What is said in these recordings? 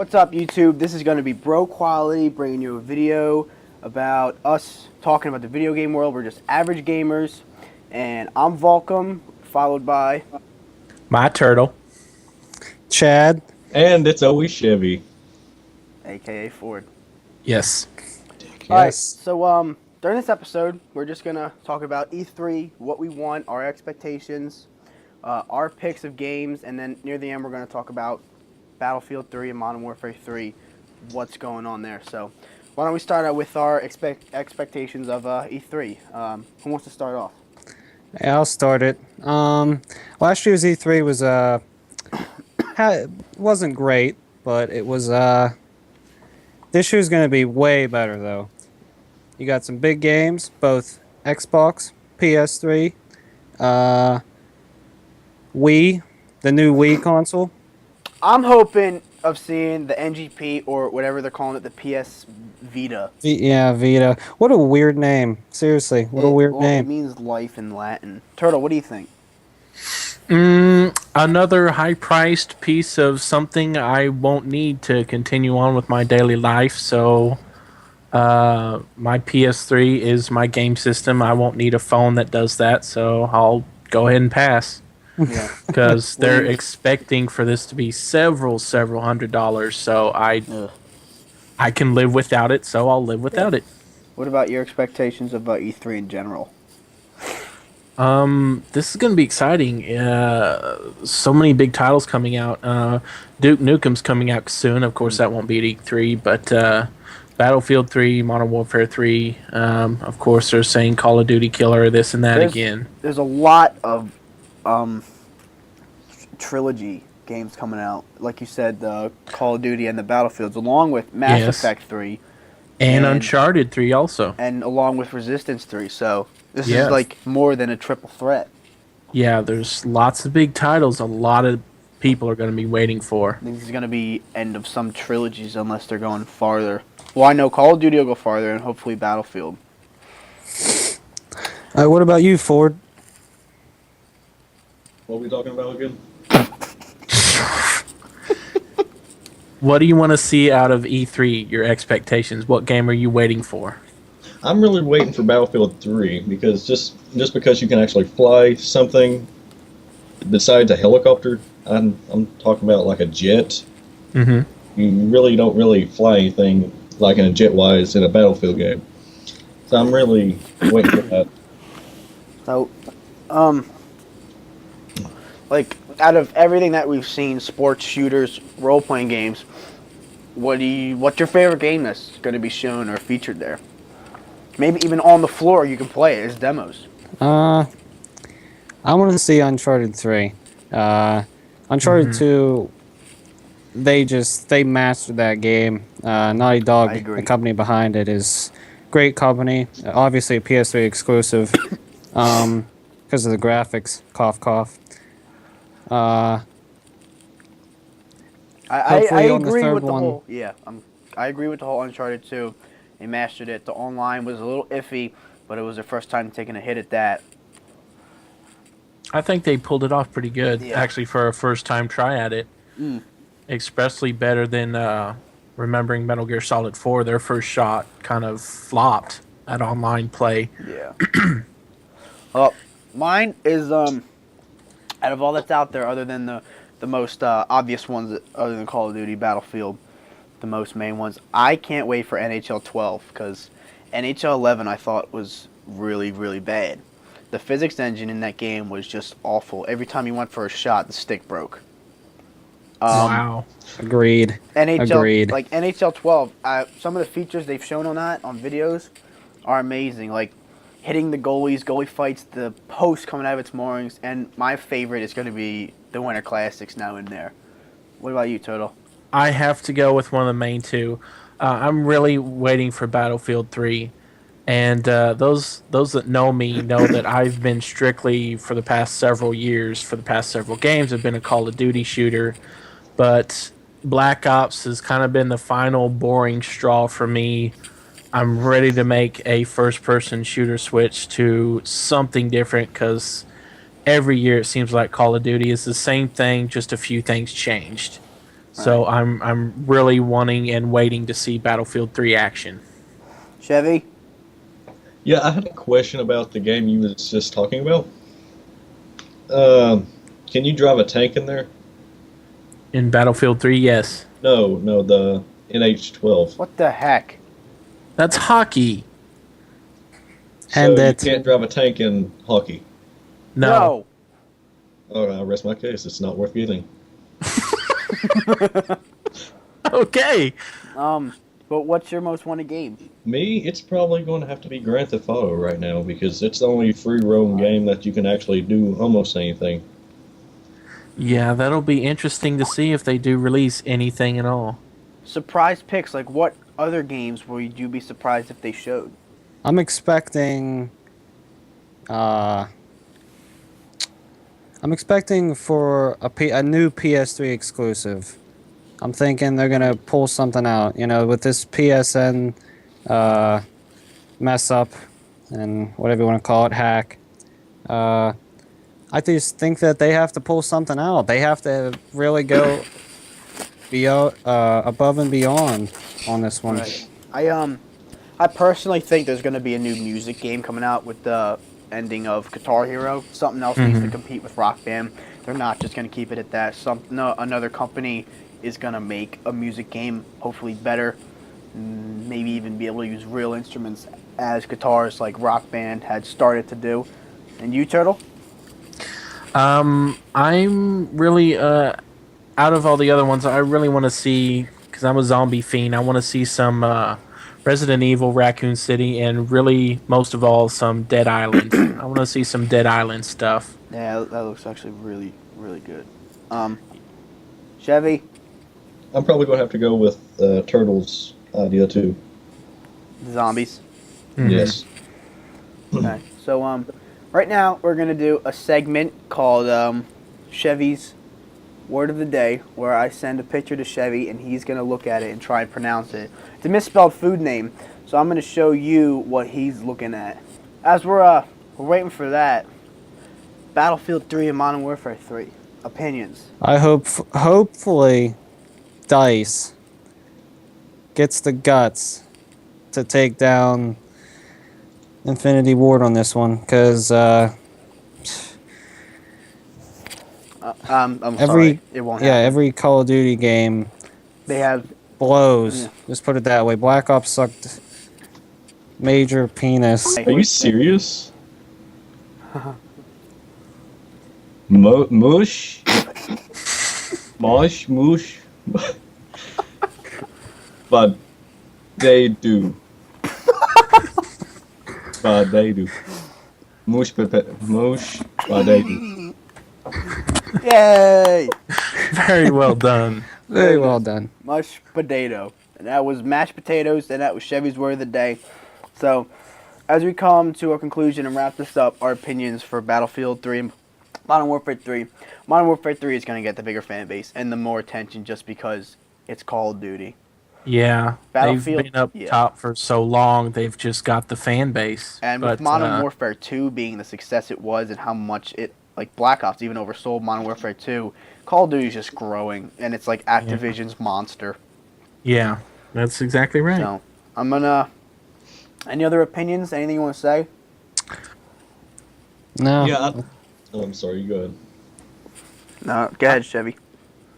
What's up, YouTube? This is going to be BroQuality, bringing you a video about us talking about the video game world. We're just average gamers, and I'm Volcom, followed by My turtle. Chad. And it's always Chevy. aka Ford. Yes. All right, Yes. so during this episode, we're just going to talk about E3, what we want, our expectations, our picks of games, and then near the end, we're going to talk about Battlefield 3 and Modern Warfare 3, what's going on there. So why don't we start out with our expectations of E3. Who wants to start off? Yeah, I'll start it. Last year's E3 was wasn't great, but it was this year's going to be way better though. You got some big games, both Xbox, PS3, Wii, the new Wii console. I'm hoping of seeing the NGP or whatever they're calling it, the PS Vita. Yeah, Vita. What a weird name. Seriously, what a weird It name. means life in Latin. Turtle, what do you think? Another high-priced piece of something I won't need to continue on with my daily life. So, my PS3 is my game system. I won't need a phone that does that. So I'll go ahead and pass. Yeah. Because they're expecting for this to be several $100s. So I can live without it. So I'll live without it. What about your expectations of E3 in general? This is going to be exciting. So many big titles coming out. Duke Nukem's coming out soon. Of course, that won't be at E3, but Battlefield 3, Modern Warfare 3. Of course, they're saying Call of Duty Killer, this and that again. There's a lot of trilogy games coming out. Like you said, the Call of Duty and the Battlefields, along with Mass Effect 3. And Uncharted 3 also. And along with Resistance 3. So this is like more than a triple threat. Yeah, there's lots of big titles a lot of people are going to be waiting for. I think this is going to be end of some trilogies unless they're going farther. Well, I know Call of Duty will go farther, and hopefully Battlefield. What about you, Ford? What are we talking about again? What do you want to see out of E3, your expectations? What game are you waiting for? I'm really waiting for Battlefield 3 because just because you can actually fly something besides a helicopter, I'm talking about like a jet. Mm-hmm. You really don't really fly anything like in a jet-wise in a Battlefield game. So I'm really waiting for that. So, like, out of everything that we've seen, sports, shooters, role-playing games, what's your favorite game that's going to be shown or featured there? Maybe even on the floor you can play it as demos. I want to see Uncharted 3. Uncharted 2, they mastered that game. Naughty Dog, the company behind it, is great company. Obviously a PS3 exclusive because of the graphics. Cough, cough. I agree with the whole. Yeah, I agree with the whole Uncharted 2. They mastered it. The online was a little iffy, but it was their first time taking a hit at that. I think they pulled it off pretty good, actually, for a first-time try at it. Especially better than remembering Metal Gear Solid 4. Their first shot kind of flopped at online play. Yeah. Well, mine is out of all that's out there, other than the most obvious ones, other than Call of Duty, Battlefield, the most main ones. I can't wait for NHL 12 because NHL 11 I thought was really, really bad. The physics engine in that game was just awful. Every time you went for a shot, the stick broke. Wow. Agreed. Agreed. Like NHL 12, some of the features they've shown on that on videos are amazing. Like hitting the goalie fights, the post coming out of its moorings, and my favorite is going to be the Winter Classics now in there. What about you, Toto? I have to go with one of the main two. I'm really waiting for Battlefield 3. And those that know me know that I've been strictly, for the past several years, for the past several games, I've been a Call of Duty shooter. But Black Ops has kind of been the final boring straw for me. I'm ready to make a first-person shooter switch to something different because every year it seems like Call of Duty is the same thing, just a few things changed. So I'm really wanting and waiting to see Battlefield 3 action. Chevy? Yeah, I had a question about the game you was just talking about. Um, can you drive a tank in there? In Battlefield 3, yes. No, no, the NH-12. What the heck? That's hockey. And So you that can't drive a tank in hockey. No. Oh, I rest my case. It's not worth getting. Okay. But what's your most wanted game? Me, it's probably going to have to be Grand Theft Auto right now because it's the only free roam game that you can actually do almost anything. Yeah, that'll be interesting to see if they do release anything at all. Surprise picks, like what other games would you be surprised if they showed? I'm expecting uh I'm expecting for a new PS3 exclusive. I'm thinking they're gonna pull something out, with this PSN uh, mess up and whatever you want to call it, hack. Uh, I just think that they have to pull something out. They have to really go above and beyond on this one. Right. I personally think there's going to be a new music game coming out with the ending of Guitar Hero. Something else needs to compete with Rock Band. They're not just going to keep it at that. Another company is going to make a music game, hopefully better. Maybe even be able to use real instruments as guitars, like Rock Band had started to do. And you, Turtle? I'm really out of all the other ones. I really want to see, because I'm a zombie fiend. I want to see some Resident Evil, Raccoon City, and really most of all some Dead Island. I want to see some Dead Island stuff. Yeah, that looks actually really, really good. Chevy, I'm probably going to have to go with Turtle's idea too. zombies. Yes. Okay, so right now we're gonna do a segment called Chevy's Word of the Day, where I send a picture to Chevy and he's gonna look at it and try and pronounce it. It's a misspelled food name, so I'm gonna show you what he's looking at. As we're waiting for that, Battlefield 3 and Modern Warfare 3 opinions. I hopefully DICE gets the guts to take down Infinity Ward on this one, because I'm sorry, it won't happen. every Call of Duty game They have blows. Yeah. Just put it that way. Black Ops sucked major penis. Are you serious? Mush? Mush? But they do. But they do. Mush, but they do. Yay! Very well done. Very well done. Mashed potato. And that was mashed potatoes, and that was Chevy's Word of the Day. So, as we come to a conclusion and wrap this up, our opinions for Battlefield 3 and Modern Warfare 3. Modern Warfare 3 is going to get the bigger fan base and the more attention just because it's Call of Duty. Yeah, Battlefield, they've been up top for so long. They've just got the fan base. And with Modern Warfare 2 being the success it was and how much it, like Black Ops even oversold Modern Warfare 2, Call of Duty is just growing, and it's like Activision's monster. Yeah, that's exactly right. So, I'm gonna... Any other opinions? Anything you want to say? No. Yeah. I'm sorry, you go ahead. No, go ahead, Chevy.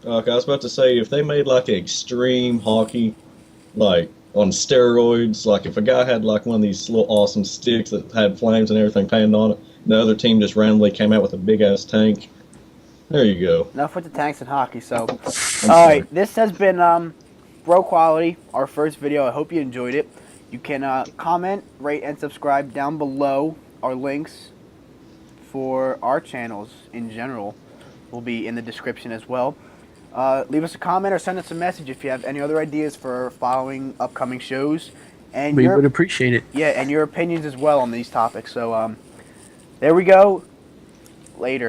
Okay, I was about to say, if they made like extreme hockey, like on steroids, like if a guy had like one of these little awesome sticks that had flames and everything painted on it, and the other team just randomly came out with a big ass tank, there you go. Enough with the tanks and hockey. So, alright, this has been BroQuality, our first video. I hope you enjoyed it. You can comment, rate, and subscribe down below. Our links for our channels in general will be in the description as well. Leave us a comment or send us a message if you have any other ideas for following upcoming shows. And We would appreciate it. Yeah, and your opinions as well on these topics. So, there we go. Later.